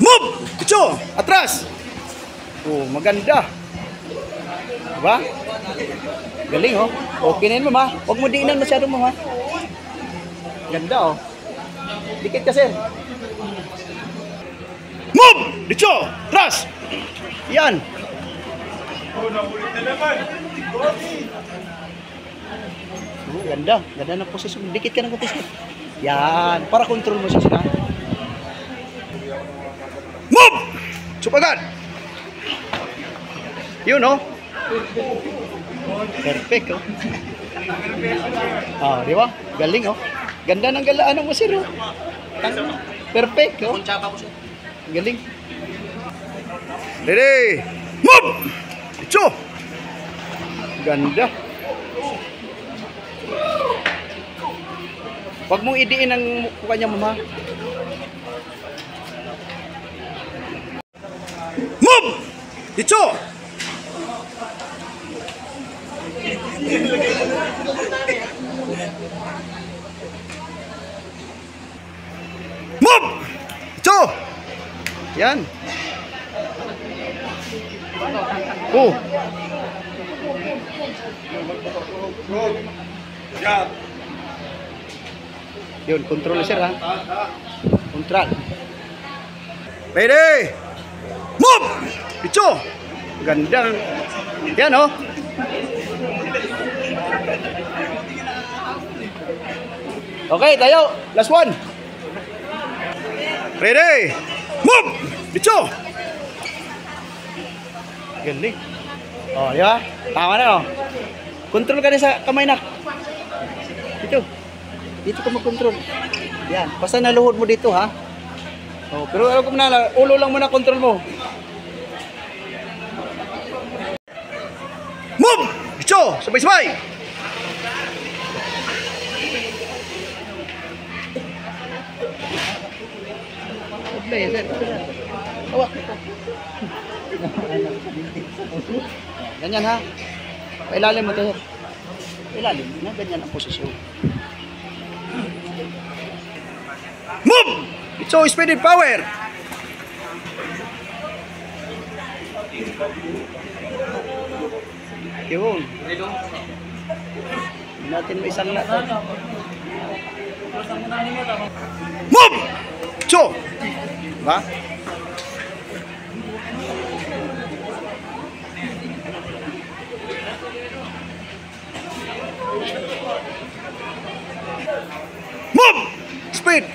Move! Dicho! Atras! Oh, maganda. Diba? Galing, oh. Okay na yun, mama. Huwag mo diinan masyado, mama. Ganda, oh. Dikit ka, sir. Move! Dicho! Atras! Yan. Oh, ganda. Ganda ng posisyon. Dikit ka ng konti, sir. Yan. Para control mo siya, sir. Move! Supagan! Yun, oh. Perfect, oh. Ah, di ba? Galing, oh. Ganda ng galaan mo, sir, oh. Perfect, oh. Galing. Ready! Move! Dicho! Ganda. Huwag mong idiin ang mukha niya, mama. Move! Dicho! Move! Dicho! Yan. Oh. Yun, control sir, ha. Control. Ready! Move! Dicho! Ganda. Yan, oh. Okay, tayo. Last one. Ready! Move! Dicho! Galing. Oh, di ba? Tama na, oh. Control ka na sa kamay na. Dito. Dito ka mag-control. Yan. Basta naluhod mo dito, ha? Oh, pero alam ko na, ulo lang muna control mo. Move! Dicho! Sabay-sabay! Play, sir. Hawak ito. Ganyan, ha? Pailalim mo ito, sir. Pailalim na, ganyan ang posisyon. Move! It's so speed and power. Yun. Natin may isang lahat. Move! So, ba? Move! Speed!